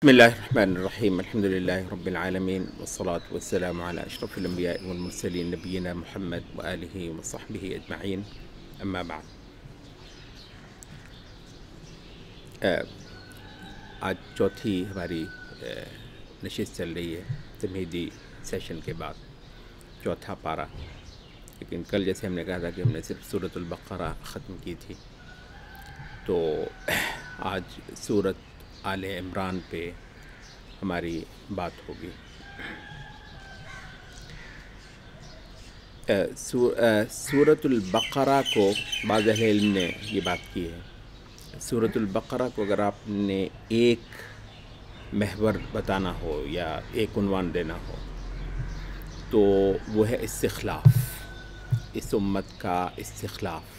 بسم الله الرحمن الرحيم الحمد لله رب العالمين والصلاة والسلام على أشرف الأنبياء والمرسلين نبينا محمد وآله وصحبه أجمعين أما بعد. آج چوتھی ہماری نشست چل رہی ہے تمہیدی سیشن کے بعد، چوتھا پارہ. لیکن کل جیسے ہم نے کہا تھا کہ ہم نے صرف سورۃ البقرہ ختم کی تھی، تو آج سورۃ آل عمران پہ ہماری بات ہوگی. سورۃ البقرہ کو بعض اہل علم نے یہ بات کی ہے، سورۃ البقرہ کو اگر آپ نے ایک محور بتانا ہو یا ایک عنوان دینا ہو تو وہ ہے استخلاف، اس امت کا استخلاف،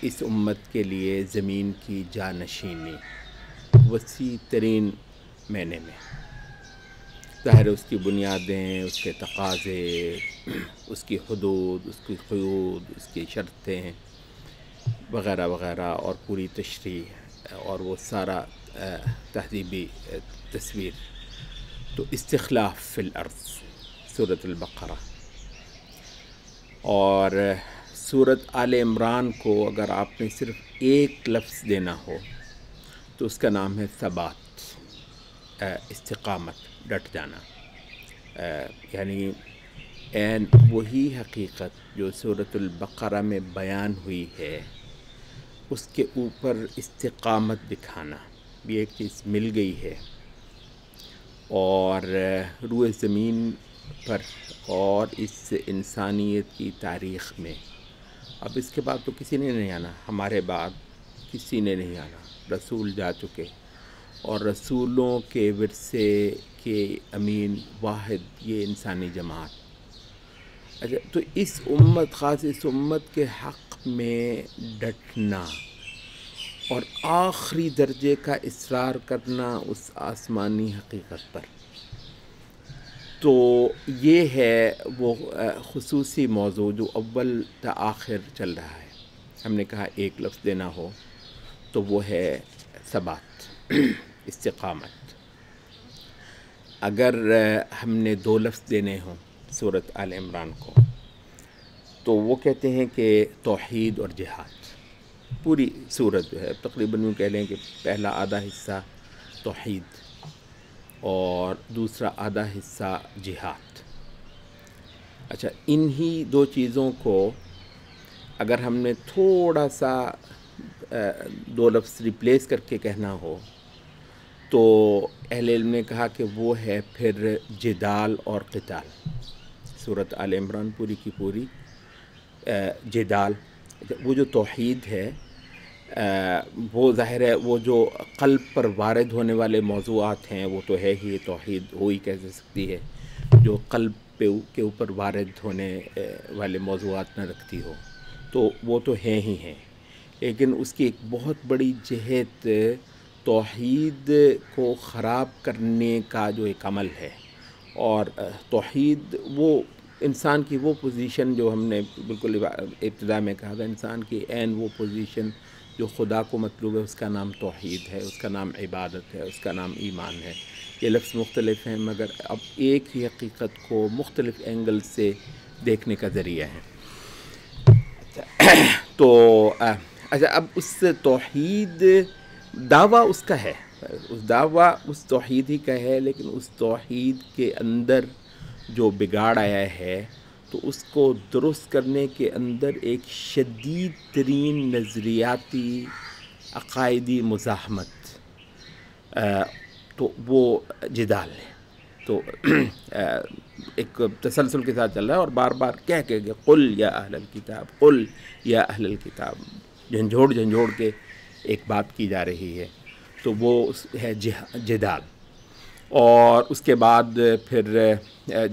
اس امت کے لیے زمین کی جانشینی وسیع ترین معنی میں. ظاہر اس کی بنیادیں، اس کے تقاضے، اس کی حدود، اس کی قیود، اس کی شرطیں وغیرہ وغیرہ، اور پوری تشریح اور وہ سارا تہذیبی تصویر. تو استخلاف فی الارض سورۃ البقرہ. اور سورۃ آل عمران کو اگر آپ نے صرف ایک لفظ دینا ہو تو اس کا نام ہے ثبات، استقامت، ڈٹ جانا. یعنی عین وہی حقیقت جو سورۃ البقرہ میں بیان ہوئی ہے اس کے اوپر استقامت دکھانا. بھی ایک چیز مل گئی ہے اور روئے زمین پر اور اس انسانیت کی تاریخ میں اب اس کے بعد تو کسی نے نہیں آنا، ہمارے بعد کسی نے نہیں آنا. رسول جا چکے اور رسولوں کے ورثے کے امین واحد یہ انسانی جماعت. اچھا، تو اس امت، خاص اس امت کے حق میں ڈٹنا اور آخری درجے کا اصرار کرنا اس آسمانی حقیقت پر، تو یہ ہے وہ خصوصی موضوع جو اول تا آخر چل رہا ہے. ہم نے کہا ایک لفظ دینا ہو تو وہ ہے ثبات، استقامت. اگر ہم نے دو لفظ دینے ہوں سورۃ آل عمران کو تو وہ کہتے ہیں کہ توحید اور جہاد. پوری سورت جو ہے تقریباً یوں کہہ لیں کہ پہلا آدھا حصہ توحید اور دوسرا آدھا حصہ جہاد. اچھا، انہی دو چیزوں کو اگر ہم نے تھوڑا سا دو لفظ ریپلیس کر کے کہنا ہو تو اہل علم نے کہا کہ وہ ہے پھر جدال اور قتال. سورۃ آل عمران پوری کی پوری جدال. وہ جو توحید ہے وہ ظاہر ہے وہ جو قلب پر وارد ہونے والے موضوعات ہیں وہ تو ہے ہی، توحید وہی کہہ سکتی ہے جو قلب کے اوپر وارد ہونے والے موضوعات نہ رکھتی ہو، تو وہ تو ہیں ہی ہیں. لیکن اس کی ایک بہت بڑی جہت توحید کو خراب کرنے کا جو ایک عمل ہے. اور توحید وہ انسان کی وہ پوزیشن جو ہم نے بالکل ابتدا میں کہا تھا، انسان کی عین وہ پوزیشن جو خدا کو مطلوب ہے، اس کا نام توحید ہے، اس کا نام عبادت ہے، اس کا نام ایمان ہے. یہ لفظ مختلف ہیں مگر اب ایک ہی حقیقت کو مختلف اینگل سے دیکھنے کا ذریعہ ہے. تو اچھا، اب اس توحید دعویٰ اس کا ہے، اس دعویٰ اس توحید ہی کا ہے، لیکن اس توحید کے اندر جو بگاڑ آیا ہے تو اس کو درست کرنے کے اندر ایک شدید ترین نظریاتی عقائدی مزاحمت، تو وہ جدال ہے. تو ایک تسلسل کے ساتھ چل رہا ہے اور بار بار کہہ کے قل یا اہل الکتاب، قل یا اہل الکتاب، جھنجھوڑ کے ایک بات کی جا رہی ہے. تو وہ ہے جدال. اور اس کے بعد پھر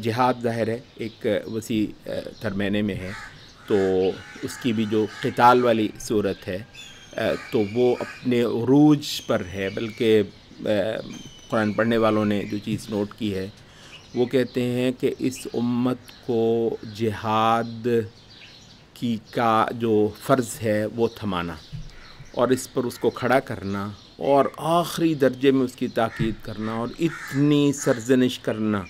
جہاد ظاہر ہے ایک وسیع ترمینے میں ہے، تو اس کی بھی جو قتال والی صورت ہے تو وہ اپنے عروج پر ہے. بلکہ قرآن پڑھنے والوں نے جو چیز نوٹ کی ہے وہ کہتے ہیں کہ اس امت کو جہاد کی کا جو فرض ہے وہ تھمانا اور اس پر اس کو کھڑا کرنا اور آخری درجے میں اس کی تاکید کرنا اور اتنی سرزنش کرنا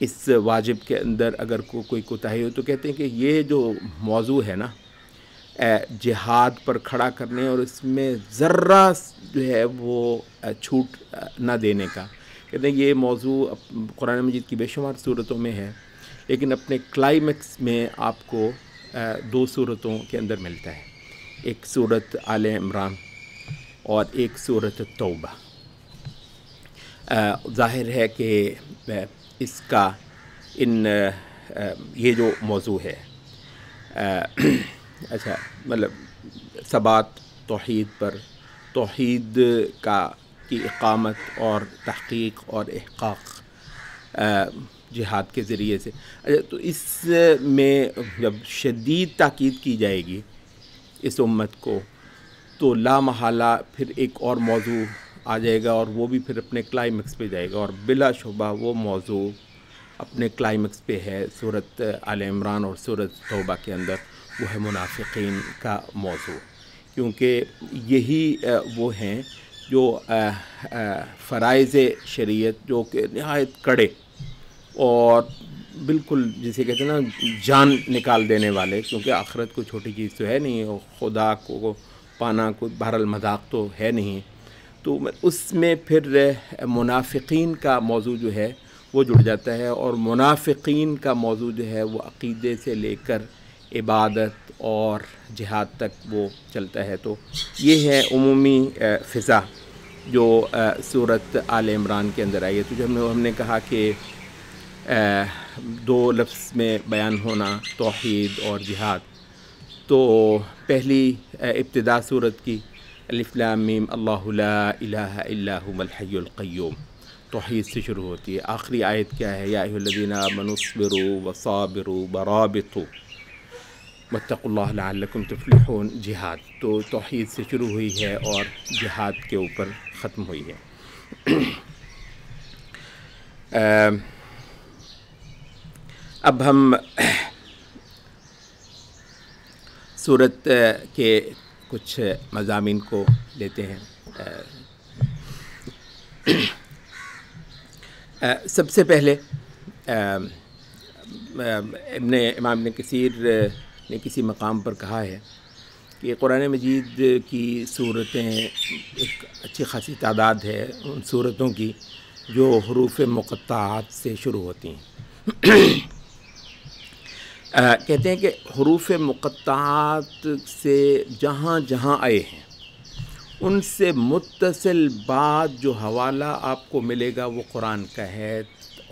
اس واجب کے اندر اگر کوئی کوتاہی ہو، تو کہتے ہیں کہ یہ جو موضوع ہے نا جہاد پر کھڑا کرنے اور اس میں ذرہ جو ہے وہ چھوٹ نہ دینے کا، کہتے ہیں یہ موضوع قرآن مجید کی بے شمار صورتوں میں ہے، لیکن اپنے کلائمیکس میں آپ کو دو صورتوں کے اندر ملتا ہے، ایک صورت آل عمران اور ایک صورت توبہ۔ ظاہر ہے کہ اس کا یہ جو موضوع ہے اچھا مطلب ثبات توحید پر، توحید کی اقامت اور تحقیق اور احقاق جہاد کے ذریعے سے، تو اس میں جب شدید تاکید کی جائے گی اس امت کو، تو لا محالہ پھر ایک اور موضوع آ جائے گا اور وہ بھی پھر اپنے کلائمیکس پہ جائے گا، اور بلا شبہ وہ موضوع اپنے کلائمیکس پہ ہے سورت آل عمران اور سورت توبہ کے اندر، وہ ہے منافقین کا موضوع، کیونکہ یہی وہ ہیں جو فرائض شریعت جو کہ نہایت کڑے اور بالکل جسے کہتے ہیں نا جان نکال دینے والے، کیونکہ آخرت کوئی چھوٹی چیز تو ہے نہیں، اور خدا کو پانا کوئی بہرحال مذاق تو ہے نہیں، تو اس میں پھر منافقین کا موضوع جو ہے وہ جڑ جاتا ہے، اور منافقین کا موضوع جو ہے وہ عقیدے سے لے کر عبادت اور جہاد تک وہ چلتا ہے۔ تو یہ ہے عمومی فضا جو سورت آل عمران کے اندر آئی ہے۔ تو جب ہم نے کہا کہ دو لفظ میں بیان ہونا توحید اور جہاد، تو پہلی ابتدا سورت کی الف لام میم اللہ لا الہ الا هو الحی القیوم، توحید سے شروع ہوتی ہے۔ آخری آیت کیا ہے؟ یا ایھا الذین آمنوا اصبروا وصابروا ورابطوا واتقوا اللہ لعلکم تفلحون، جہاد تو توحید سے شروع ہوئی ہے اور جہاد کے اوپر ختم ہوئی ہے۔ اب ہم سورت کے کچھ مضامین کو لیتے ہیں۔ سب سے پہلے امام ابن کثیر نے کسی مقام پر کہا ہے کہ قرآن مجید کی صورتیں ایک اچھی خاصی تعداد ہے ان صورتوں کی جو حروف مقطعات سے شروع ہوتی ہیں۔ کہتے ہیں کہ حروف مقطعات سے جہاں جہاں آئے ہیں ان سے متصل بعد جو حوالہ آپ کو ملے گا وہ قرآن کا ہے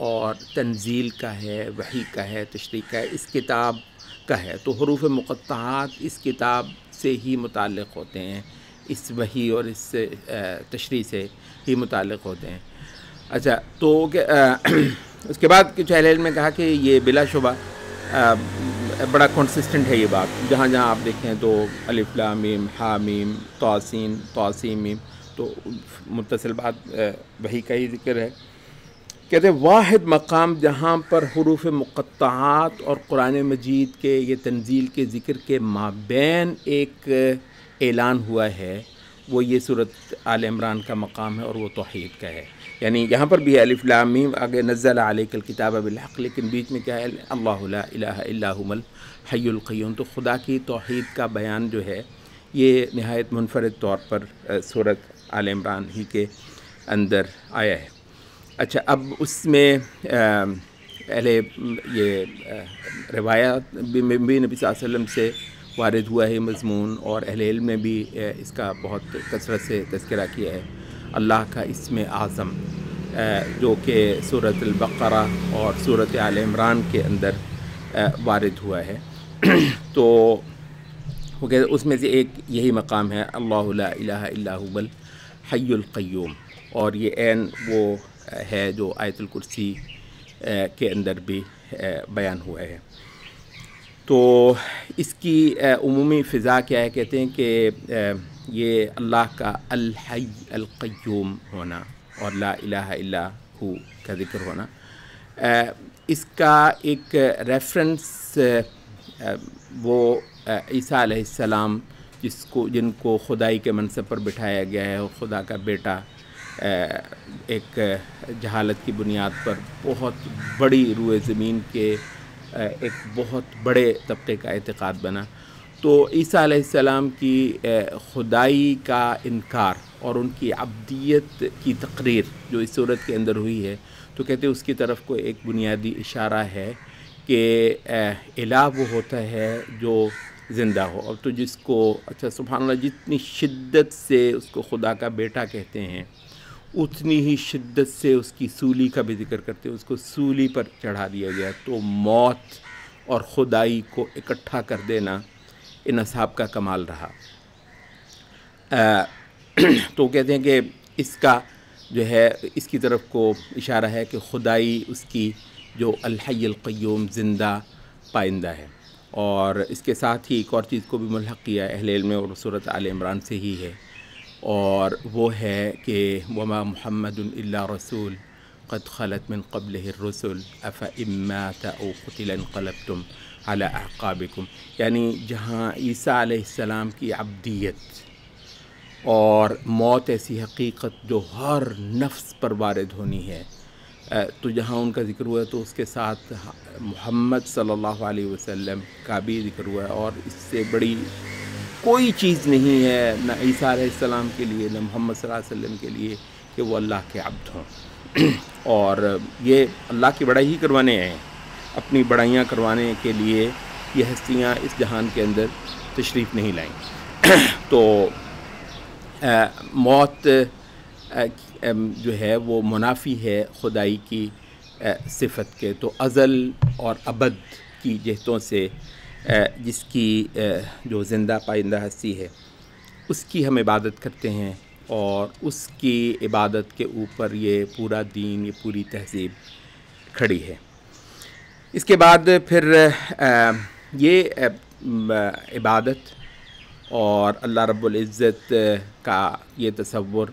اور تنزیل کا ہے، وحی کا ہے، تشریح کا ہے، اس کتاب کا ہے۔ تو حروف مقطعات اس کتاب سے ہی متعلق ہوتے ہیں، اس وحی اور اس تشریح سے ہی متعلق ہوتے ہیں۔ اچھا، تو اس کے بعد کچھ اہل علم نے کہا کہ یہ بلا شبہ بڑا کنسسٹنٹ ہے یہ بات، جہاں جہاں آپ دیکھیں تو الف لام میم ہا میم طاسین طاسیم میم، تو متصل بعد وحی کا ہی ذکر ہے۔ کہتے ہیں واحد مقام جہاں پر حروف مقطعات اور قرآن مجید کے یہ تنزیل کے ذکر کے مابین ایک اعلان ہوا ہے، وہ یہ سورت آل عمران کا مقام ہے اور وہ توحید کا ہے۔ یعنی یہاں پر بھی الف لام میم، آگے نزل علیک الکتاب بالحق، لیکن بیچ میں کیا ہے؟ اللہ لا الہ الا هو الحی القیوم۔ تو خدا کی توحید کا بیان جو ہے یہ نہایت منفرد طور پر سورت آل عمران ہی کے اندر آیا ہے۔ اچھا، اب اس میں یہ روایات بھی نبی صلی اللہ علیہ وسلم سے وارد ہوا ہے مضمون، اور اہل علم نے بھی اس کا بہت کثرت سے تذکرہ کیا ہے۔ اللہ کا اسم اعظم جو کہ سورۃ البقرہ اور سورۃ آل عمران کے اندر وارد ہوا ہے، تو وہ کہ اس میں سے ایک یہی مقام ہے اللہ لا الہ الا هو الحی القیوم، اور یہ عین وہ ہے جو آیت الکرسی کے اندر بھی بیان ہوا ہے۔ تو اس کی عمومی فضا کیا ہے؟ کہتے ہیں کہ یہ اللہ کا الحی القیوم ہونا اور لا الہ الا ہو کا ذکر ہونا، اس کا ایک ریفرنس وہ عیسیٰ علیہ السلام جن کو خدائی کے منصب پر بٹھایا گیا ہے، اور خدا کا بیٹا ایک جہالت کی بنیاد پر بہت بڑی روئے زمین کے ایک بہت بڑے طبقے کا اعتقاد بنا۔ تو عیسیٰ علیہ السلام کی خدائی کا انکار اور ان کی عبدیت کی تقریر جو اس صورت کے اندر ہوئی ہے، تو کہتے ہیں اس کی طرف کو ایک بنیادی اشارہ ہے کہ الہ وہ ہوتا ہے جو زندہ ہو۔ اور تو جس کو اچھا سبحان اللہ جتنی شدت سے اس کو خدا کا بیٹا کہتے ہیں، اتنی ہی شدت سے اس کی سولی کا بھی ذکر کرتے ہیں، اس کو سولی پر چڑھا دیا گیا۔ تو موت اور خدائی کو اکٹھا کر دینا ان اصحاب کا کمال رہا۔ تو کہتے ہیں کہ اس کا جو ہے اس کی طرف کو اشارہ ہے کہ خدائی اس کی جو الحی القیوم زندہ پائندہ ہے۔ اور اس کے ساتھ ہی ایک اور چیز کو بھی ملحق کیا اہل علم میں، اور صورت آل عمران سے ہی ہے، اور وہ ہے کہ وما محمد الا رسول قد خلت من قبلہ الرسل افإن مات او قتل انقلبتم علی اعقابکم، یعنی جہاں عیسیٰ علیہ السلام کی عبدیت اور موت ایسی حقیقت جو ہر نفس پر وارد ہونی ہے، تو جہاں ان کا ذکر ہوا ہے تو اس کے ساتھ محمد صلی اللہ علیہ وسلم کا بھی ذکر ہوا ہے، اور اس سے بڑی کوئی چیز نہیں ہے نہ عیسیٰ علیہ السلام کے لیے نہ محمد صلی اللہ علیہ وسلم کے لیے کہ وہ اللہ کے عبد ہوں، اور یہ اللہ کی بڑائی ہی کروانے ہیں، اپنی بڑائیاں کروانے کے لیے یہ ہستیاں اس جہان کے اندر تشریف نہیں لائیں۔ تو موت جو ہے وہ منافی ہے خدائی کی صفت کے، تو ازل اور ابد کی جہتوں سے جس کی جو زندہ پائندہ ہستی ہے اس کی ہم عبادت کرتے ہیں، اور اس کی عبادت کے اوپر یہ پورا دین، یہ پوری تہذیب کھڑی ہے۔ اس کے بعد پھر یہ عبادت اور اللہ رب العزت کا یہ تصور،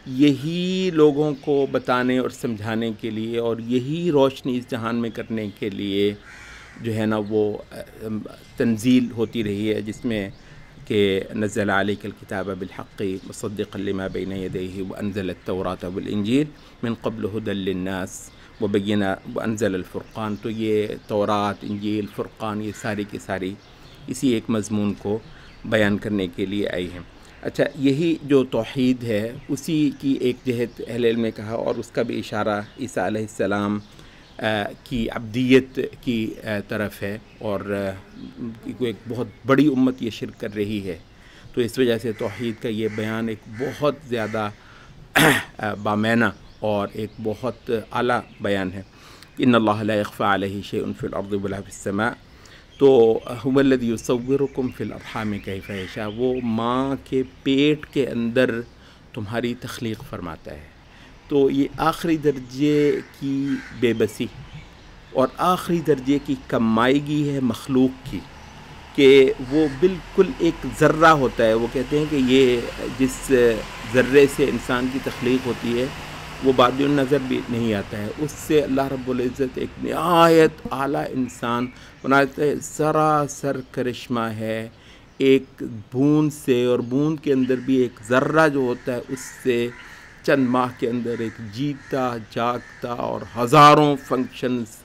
یہی لوگوں کو بتانے اور سمجھانے کے لیے، اور یہی روشنی اس جہان میں کرنے کے لیے جو ہے نا وہ تنزیل ہوتی رہی ہے، جس میں کہ نزل علیک الکتاب بالحق مصدقا لما بین یدیہ وانزل التوراۃ والانجیل من قبل ھدی للناس وانزل الفرقان۔ تو یہ تورات، انجیل، فرقان، یہ ساری کی ساری اسی ایک مضمون کو بیان کرنے کے لیے آئی ہیں۔ اچھا، یہی جو توحید ہے اسی کی ایک جہت اہل علم نے کہا، اور اس کا بھی اشارہ عیسیٰ علیہ السلام کی عبدیت کی طرف ہے، اور ایک بہت بڑی امت یہ شرک کر رہی ہے، تو اس وجہ سے توحید کا یہ بیان ایک بہت زیادہ بامعنی اور ایک بہت اعلیٰ بیان ہے۔ ان اللہ لا یخفی علیہ شیء فی الارض ولا فی السماء، تو هو الذی یصورکم فی الارحام کیف یشاء، وہ ماں کے پیٹ کے اندر تمہاری تخلیق فرماتا ہے۔ تو یہ آخری درجے کی بے بسی اور آخری درجے کی کمائیگی ہے مخلوق کی، کہ وہ بالکل ایک ذرہ ہوتا ہے۔ وہ کہتے ہیں کہ یہ جس ذرے سے انسان کی تخلیق ہوتی ہے وہ بادی النظر بھی نہیں آتا ہے، اس سے اللہ رب العزت ایک نہایت اعلیٰ انسان بناتا ہے۔ سراسر کرشمہ ہے ایک بوند سے، اور بوند کے اندر بھی ایک ذرہ جو ہوتا ہے اس سے چند ماہ کے اندر ایک جیتا جاگتا اور ہزاروں فنکشنز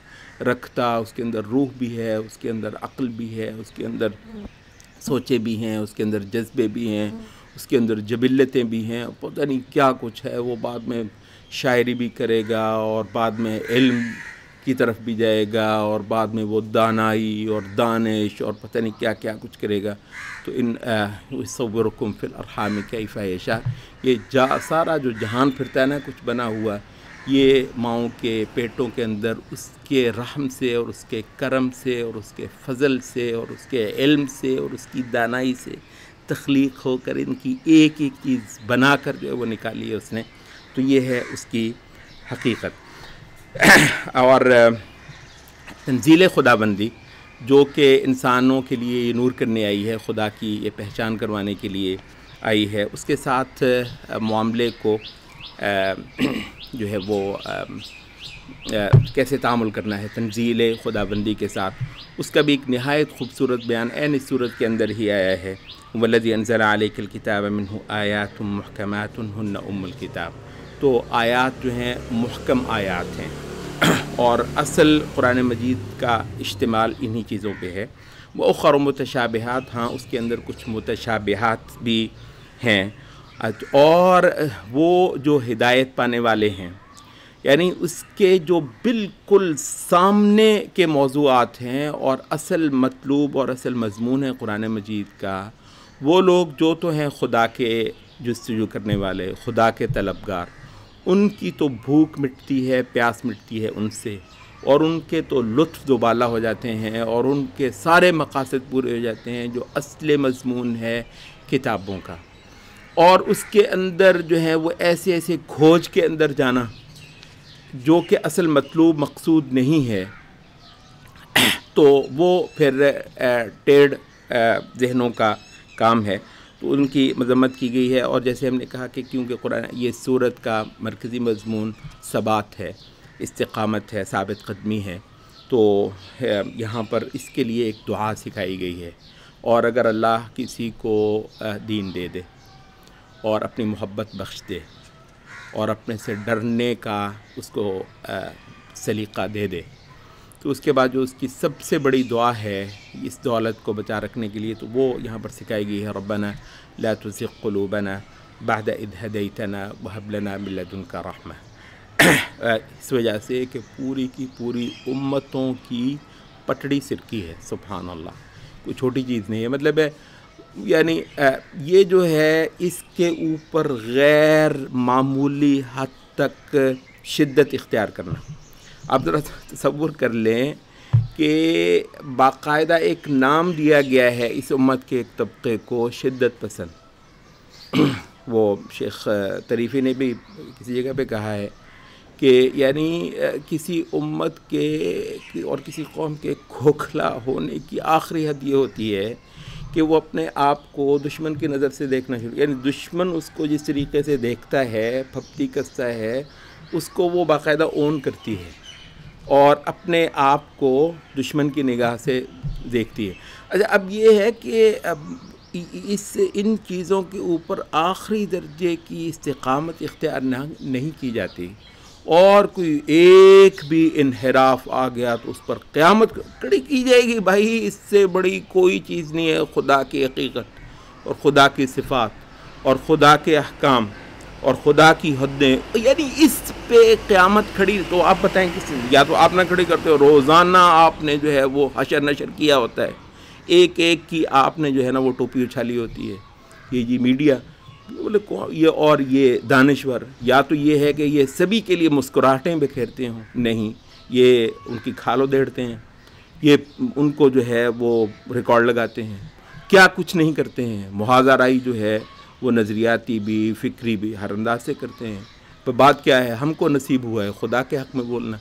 رکھتا، اس کے اندر روح بھی ہے، اس کے اندر عقل بھی ہے، اس کے اندر سوچے بھی ہیں، اس کے اندر جذبے بھی ہیں، اس کے اندر جبلتیں بھی ہیں، پتہ نہیں کیا کچھ ہے۔ وہ بعد میں شاعری بھی کرے گا، اور بعد میں علم کی طرف بھی جائے گا، اور بعد میں وہ دانائی اور دانش اور پتہ نہیں کیا کیا کچھ کرے گا۔ تو ان یصورکم فی الارحام کیف یشاء، یہ سارا جو جہان پھرتا ہے نا کچھ بنا ہوا، یہ ماؤں کے پیٹوں کے اندر اس کے رحم سے اور اس کے کرم سے اور اس کے فضل سے اور اس کے علم سے اور اس کی دانائی سے تخلیق ہو کر ان کی ایک ایک چیز بنا کر جو ہے وہ نکالی ہے اس نے۔ تو یہ ہے اس کی حقیقت۔ اور تنزیل خدا بندی جو کہ انسانوں کے لیے یہ نور کرنے آئی ہے، خدا کی یہ پہچان کروانے کے لیے آئی ہے، اس کے ساتھ معاملے کو جو ہے وہ کیسے تعامل کرنا ہے تنزیل خداوندی کے ساتھ، اس کا بھی ایک نہایت خوبصورت بیان اس صورت کے اندر ہی آیا ہے، والذی انزل علیک الکتاب منہ آیات محکمات ہن ام الکتاب۔ تو آیات جو ہیں محکم آیات ہیں، اور اصل قرآن مجید کا اشتمال انہی چیزوں پہ ہے۔ وہ اخر متشابہات، ہاں اس کے اندر کچھ متشابہات بھی ہیں، اور وہ جو ہدایت پانے والے ہیں، یعنی اس کے جو بالکل سامنے کے موضوعات ہیں اور اصل مطلوب اور اصل مضمون ہے قرآن مجید کا، وہ لوگ جو تو ہیں خدا کے جستجو کرنے والے، خدا کے طلبگار، ان کی تو بھوک مٹتی ہے، پیاس مٹتی ہے ان سے، اور ان کے تو لطف دوبالا ہو جاتے ہیں، اور ان کے سارے مقاصد پورے ہو جاتے ہیں جو اصل مضمون ہے کتابوں کا۔ اور اس کے اندر جو ہے وہ ایسے ایسے کھوج کے اندر جانا جو کہ اصل مطلوب مقصود نہیں ہے، تو وہ پھر ٹیڑھ ذہنوں کا کام ہے، تو ان کی مذمت کی گئی ہے۔ اور جیسے ہم نے کہا کہ کیونکہ قرآن یہ سورت کا مرکزی مضمون ثبات ہے، استقامت ہے، ثابت قدمی ہے، تو یہاں پر اس کے لیے ایک دعا سکھائی گئی ہے، اور اگر اللہ کسی کو دین دے دے اور اپنی محبت بخش دے اور اپنے سے ڈرنے کا اس کو سلیقہ دے دے، تو اس کے بعد جو اس کی سب سے بڑی دعا ہے اس دولت کو بچا رکھنے کے لیے، تو وہ یہاں پر سکھائی گئی ہے، ربنا لا تزغ قلوبنا بعد اذ ہدیتنا وہب لنا من لدنک رحمہ۔ اس وجہ سے کہ پوری کی پوری امتوں کی پٹڑی سرکی ہے، سبحان اللہ، کوئی چھوٹی چیز نہیں ہے، مطلب ہے یعنی یہ جو ہے اس کے اوپر غیر معمولی حد تک شدت اختیار کرنا۔ آپ ذرا تصور کر لیں کہ باقاعدہ ایک نام دیا گیا ہے اس امت کے ایک طبقے کو، شدت پسند۔ وہ شیخ طریفی نے بھی کسی جگہ پہ کہا ہے کہ یعنی کسی امت کے اور کسی قوم کے کھوکھلا ہونے کی آخری حد یہ ہوتی ہے کہ وہ اپنے آپ کو دشمن کی نظر سے دیکھنا شروع، یعنی دشمن اس کو جس طریقے سے دیکھتا ہے، پھپتی کستا ہے، اس کو وہ باقاعدہ اون کرتی ہے اور اپنے آپ کو دشمن کی نگاہ سے دیکھتی ہے۔ اچھا، اب یہ ہے کہ ان چیزوں کے اوپر آخری درجے کی استقامت اختیار نہیں کی جاتی، اور کوئی ایک بھی انحراف آ گیا تو اس پر قیامت کھڑی کی جائے گی۔ بھائی اس سے بڑی کوئی چیز نہیں ہے خدا کی حقیقت اور خدا کی صفات اور خدا کے احکام اور خدا کی حدیں، یعنی اس پہ قیامت کھڑی، تو آپ بتائیں کس، یا تو آپ نہ کھڑی کرتے ہو، روزانہ آپ نے جو ہے وہ حشر نشر کیا ہوتا ہے، ایک ایک کی آپ نے جو ہے نا وہ ٹوپی اچھالی ہوتی ہے، یہ جی میڈیا بولے یہ، اور یہ دانشور، یا تو یہ ہے کہ یہ سبھی کے لیے مسکراہٹیں بکھیرتے ہوں، نہیں، یہ ان کی کھال ادھیڑتے ہیں، یہ ان کو جو ہے وہ ریکارڈ لگاتے ہیں، کیا کچھ نہیں کرتے ہیں، محاذہ رائی جو ہے وہ نظریاتی بھی فکری بھی ہر انداز سے کرتے ہیں۔ پر بات کیا ہے، ہم کو نصیب ہوا ہے خدا کے حق میں بولنا،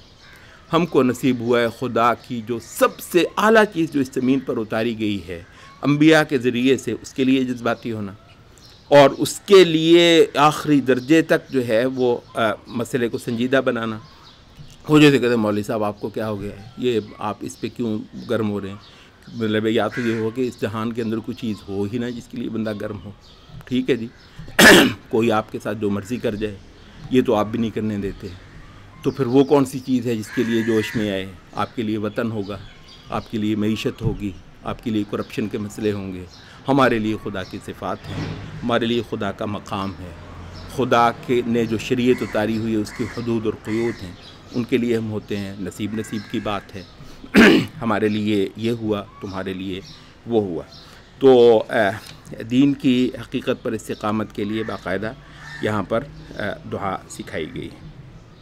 ہم کو نصیب ہوا ہے خدا کی جو سب سے اعلیٰ چیز جو اس زمین پر اتاری گئی ہے انبیاء کے ذریعے سے، اس کے لیے جذباتی ہونا، اور اس کے لیے آخری درجے تک جو ہے وہ مسئلے کو سنجیدہ بنانا۔ وہ جو کہتے ہیں مولوی صاحب آپ کو کیا ہو گیا ہے، یہ آپ اس پہ کیوں گرم ہو رہے ہیں، مطلب یا تو یہ ہو کہ اس جہان کے اندر کوئی چیز ہو ہی نہ جس کے لیے بندہ گرم ہو، ٹھیک ہے جی، کوئی آپ کے ساتھ جو مرضی کر جائے، یہ تو آپ بھی نہیں کرنے دیتے، تو پھر وہ کون سی چیز ہے جس کے لیے جوش میں آئے؟ آپ کے لیے وطن ہوگا، آپ کے لیے معیشت ہوگی، آپ کے لیے کرپشن کے مسئلے ہوں گے، ہمارے لیے خدا کی صفات ہیں، ہمارے لیے خدا کا مقام ہے، خدا کے نے جو شریعت اتاری ہوئی ہے اس کی حدود اور قیود ہیں، ان کے لیے ہم ہوتے ہیں، نصیب کی بات ہے، ہمارے لیے یہ ہوا، تمہارے لیے وہ ہوا۔ تو دین کی حقیقت پر استقامت کے لیے باقاعدہ یہاں پر دعا سکھائی گئی ہے۔